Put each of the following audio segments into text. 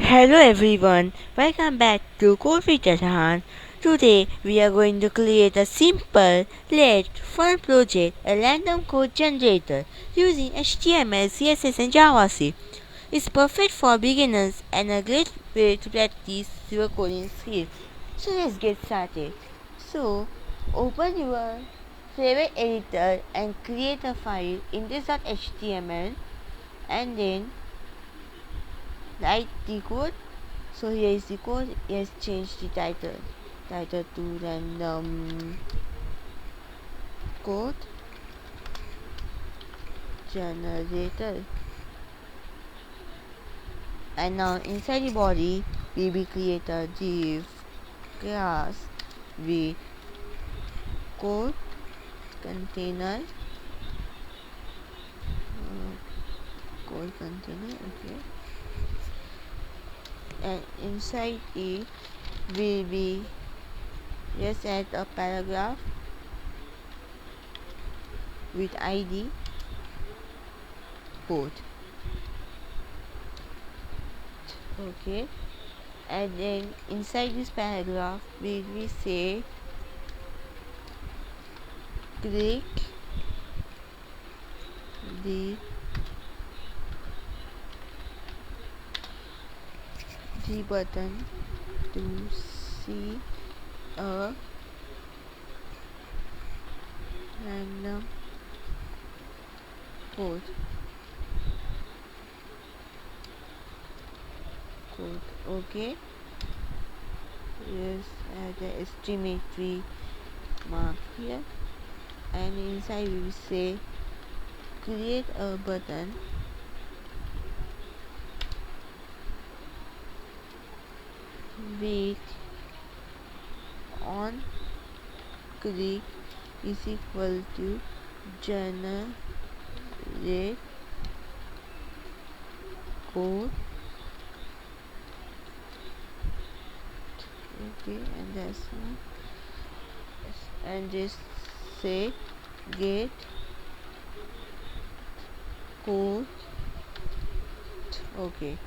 Hello everyone, welcome back to Code with Arhan. Today we are going to create a simple, yet fun project, a random code generator using HTML, CSS and JavaScript. It's perfect for beginners and a great way to practice your coding skills. So let's get started. So open your favorite editor and create a file in this.html and then write the code. So here is the code. Let's change the title to random code generator. And now inside the body we will create a div class with code container code container. Okay, and inside it will be just add a paragraph with id code. Okay, and then inside this paragraph we will say click the button to see a random code. Okay, yes, add the estimatory mark here, and inside we will say create a button with on click is equal to generate code. Okay, and that's one, and just say get code. Okay,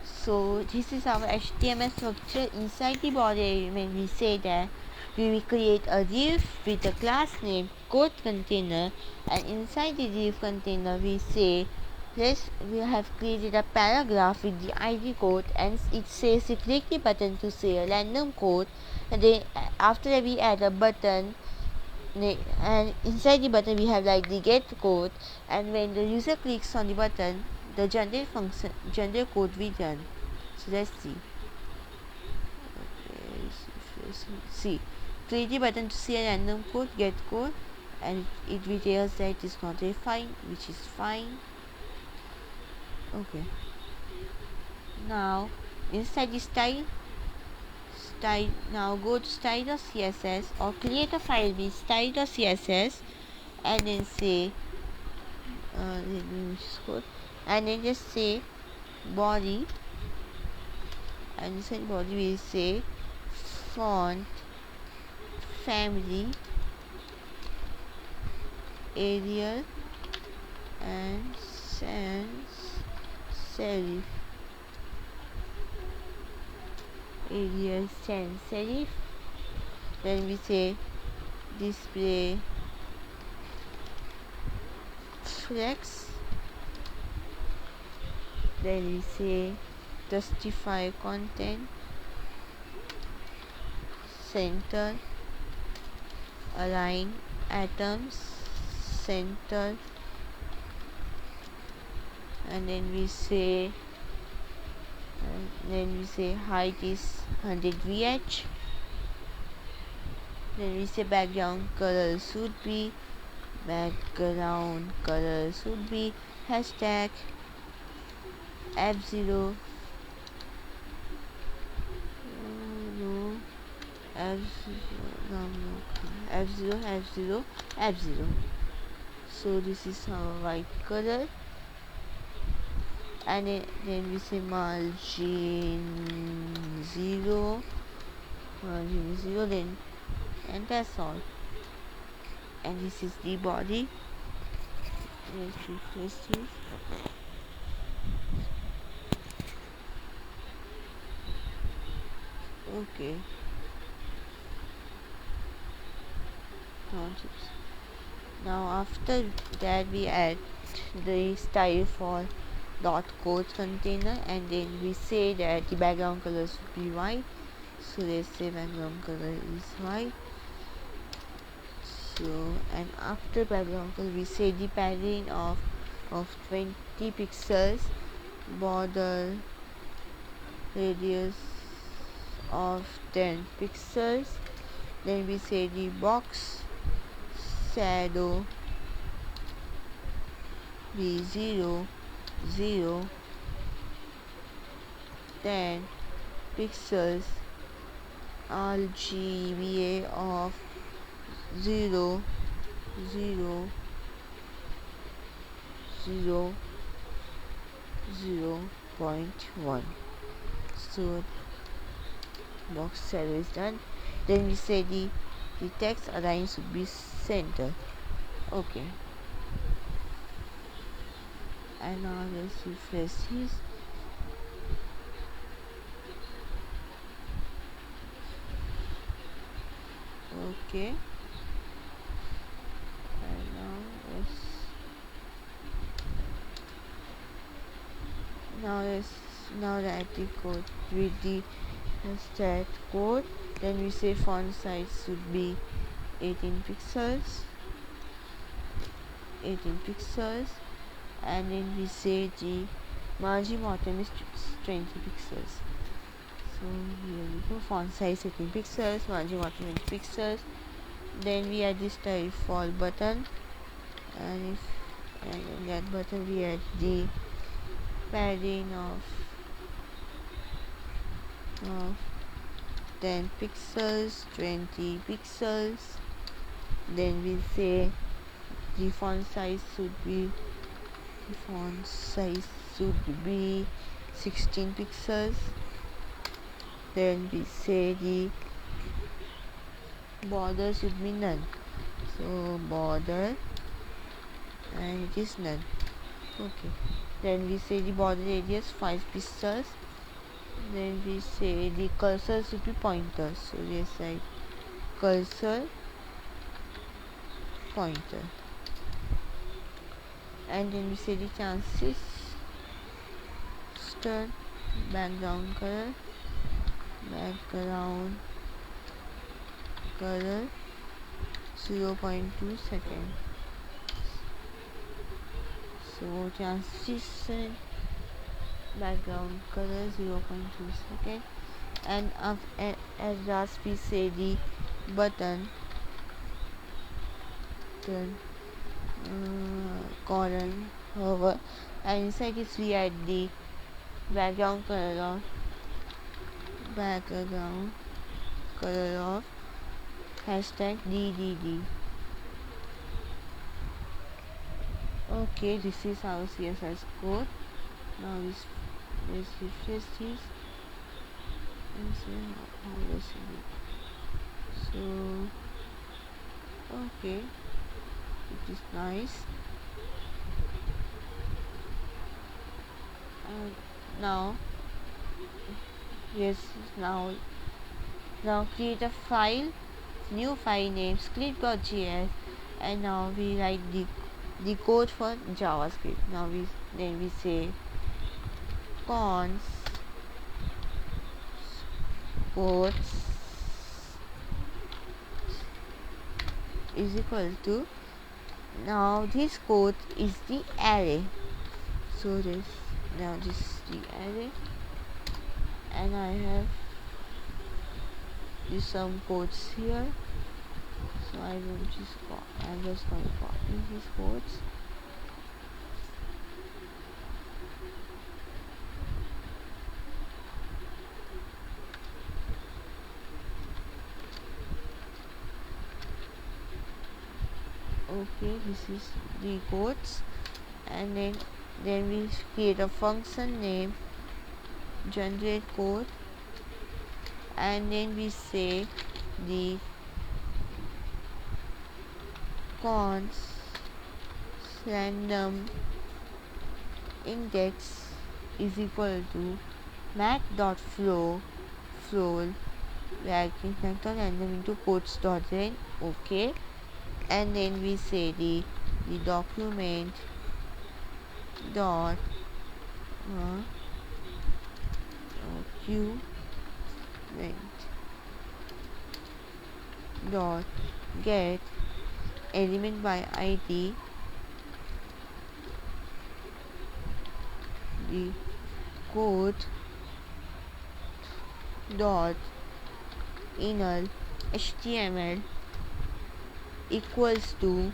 so this is our HTML structure. Inside the body element we say that we will create a div with the class name code container, and inside the div container we say yes, we have created a paragraph with the id code, and it says you click the button to say a random code, and then after that we add a button, and inside the button we have like the get code, and when the user clicks on the button the generate code will run. So let's see. Okay, see, click the button to see a random code, get code, and it will tell us that it is not defined, which is fine. Okay, now inside the style, now go to style.css or create a file with style.css, and then say and then just say body, and inside body we say font family Arial and sans serif. Arial sans serif. Then we say display flex. Then we say justify content, center, align atoms, center, and then we say height is 100 vh. Then we say background color should be hashtag f0 f0. So this is our white color, and then we say margin 0, then, and that's all. And this is the body. Let's refresh this. Okay. Now after that we add the style for dot code container, and then we say that the background color should be white. So let's say background color is white. So and after background color we say the padding of 20 pixels, border radius of 10 pixels. Then we say the box shadow be 0 0 10 pixels, RGBA of 0 0 0 0.1. So box shadow is done. Then we say the text align should be center. Okay. And now let's refresh this. Okay. And now that the code with the stat code, then we say font size should be 18 pixels, and then we say the margin bottom is 20 pixels. So here we go, font size 18 pixels, margin bottom 20 pixels. Then we add this style fall button, and in that button we add the padding of 10 pixels, 20 pixels. Then we say the font size should be 16 pixels. Then we say the border should be none, so border, and it is none. Okay. Then we say the border radius 5 pixels. Then we say the cursor should be pointer, so yes, like cursor pointer. And then we say the chances start background color 0.2 second. So transition background color 0.2 second. And as last we say the button colon hover, and inside this we add the background color of hashtag DDD. Okay, this is our CSS code. Now let's refresh this and see how this is. So okay, it is nice. Now create a file, new file name script.js, and now we write the code for JavaScript. Now we say cons codes is equal to, now this code is the array, so this is the array, and I have some codes here, so I'm just going to copy these codes. Okay, this is the codes, and then we create a function name generate code, and then we say the cons random index is equal to math.flow Drag connector random into quotes.len. Okay. And then we say the document dot document dot get element by id, the code dot inner html equals to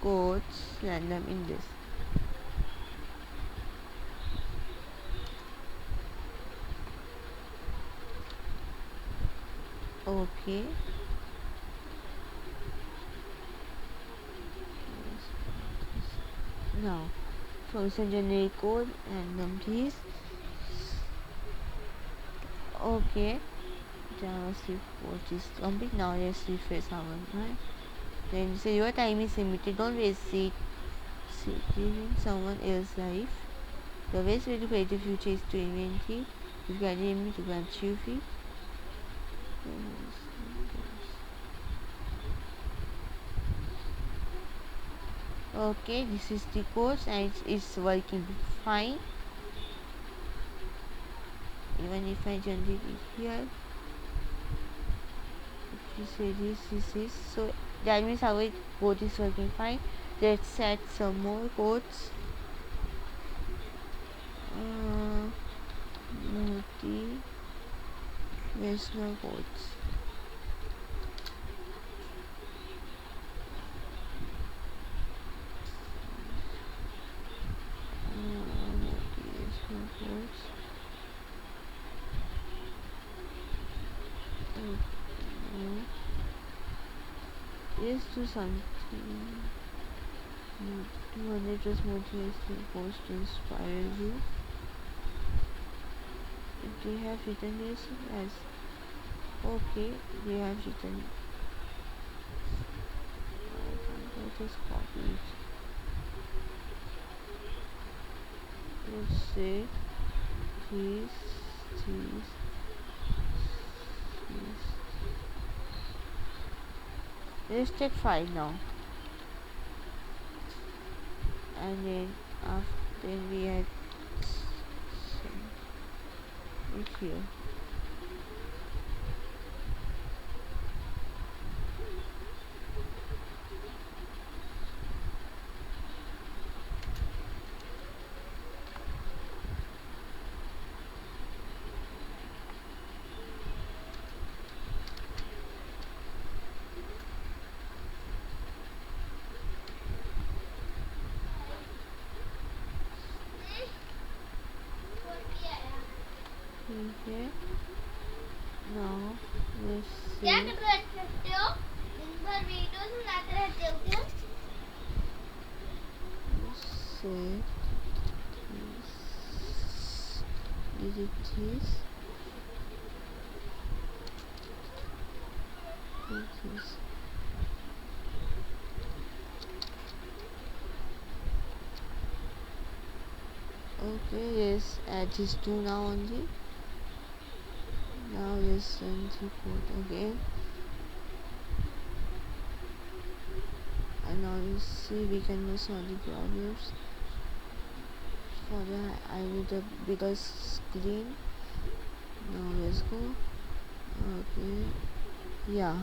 quotes random in this. Okay. Now function generate code random please. Okay. JavaScript code is complete. Now let's refresh our right. Then say your time is limited. Don't waste it. Living someone else's life. The best way to create the future is to invent it. You can aim to achieve it. Okay, this is the course and it's working fine. Even if I generate it here, if you say this, so that means our code is working fine. Let's add some more codes. Motivational codes. Motivational codes. Let's do something. 200 just motivational codes to inspire you. They have written this as okay. They have written. I just copy it. Let's say this. Let's take 5 now. And then after we add it here. Okay. Now let's see. क्या कर सकते हो दिन भर videos बनाते रहते हो क्या Say delete this. Okay, yes, add these two now only. Now let's send the code again. And now you see we can miss all the problems. For that I need a bigger screen. Now let's go. Okay. Yeah.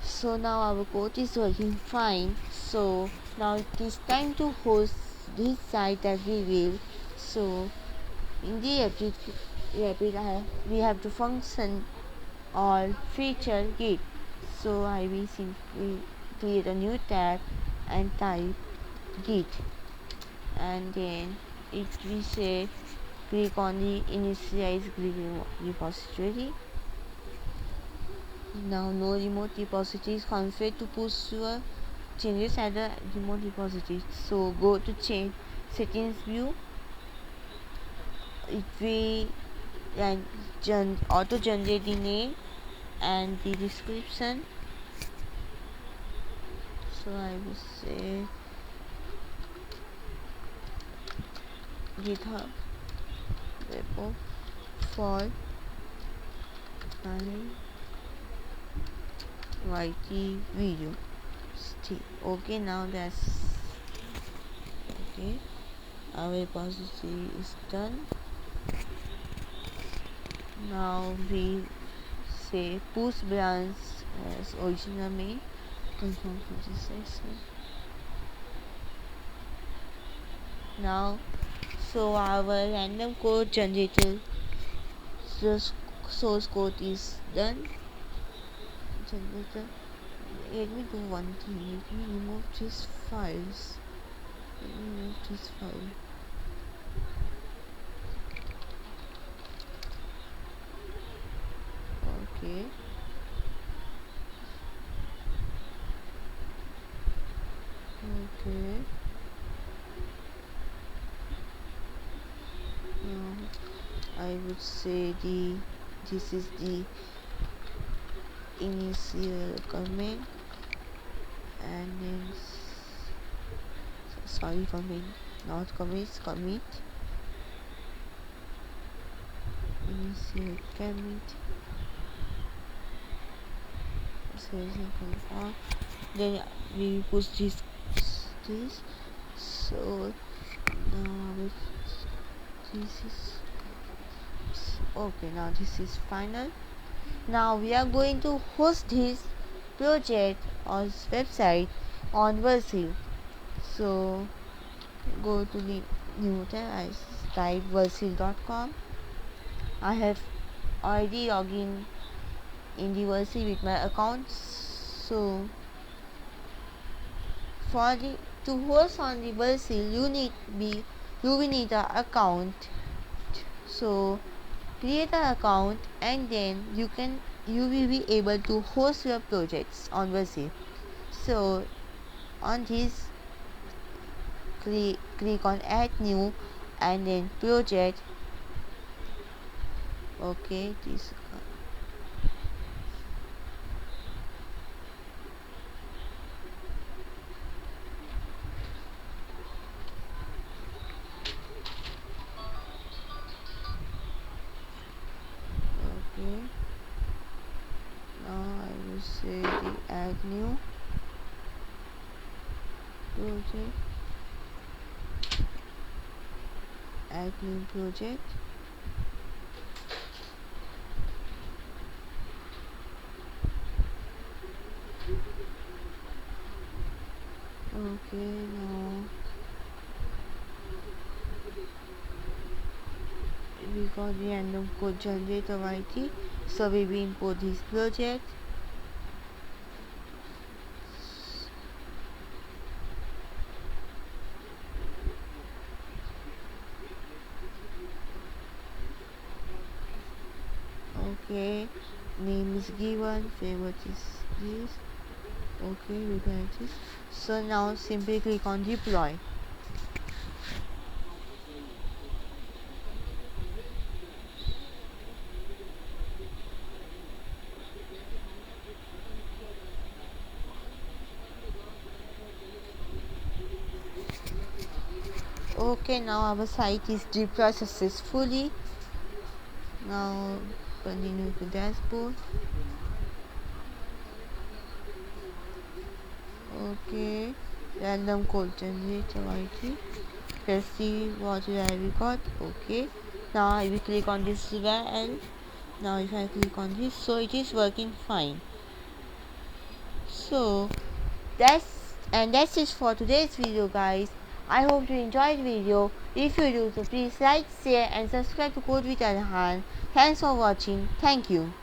So now our code is working fine. So now it is time to host this site that we will. So in the we have to function or feature git. So I will simply create a new tab and type git, and then it will say click on the initialize git repository. Now no remote repository is configured to push your changes at the remote repository. So go to change settings view. It will auto generate the name and the description. So I will say GitHub repo for YT video. Okay, now that's okay. Our repository is done. Now we say push branch as original main. Confirm for this section. Now, so our random code generator source code is done. Generator. Let me do one thing. Let me remove these files. Let me remove this file. Okay. Okay. Now I would say this is the initial comment, and then sorry, commit, not commit, initial commit, confirm. Then we push this. So now this is okay. Now this is final. Now we are going to host this project or website on Versil. So go to the new tab. I type versil.com. I have already logged in the Versil with my account. So to host on the Versil, you will need an account. So create an account, and then you will be able to host your projects on Versil. So on this, click on add new, and then project. Okay, this okay. Now I will say the add new project, add new project. Okay, now we got the random code generator YT, so we will import this project. Okay, name is given, favorite is this. Okay, we got this. So now simply click on deploy. Okay, now our site is deployed successfully. Now continue to dashboard. Okay, random code generator YT. Let's see what we have got. Okay, now I will click on this URL. Now if I click on this, so it is working fine. So that's it for today's video, guys. I hope you enjoyed the video. If you do, so please like, share and subscribe to Code with Arhan. Thanks for watching. Thank you.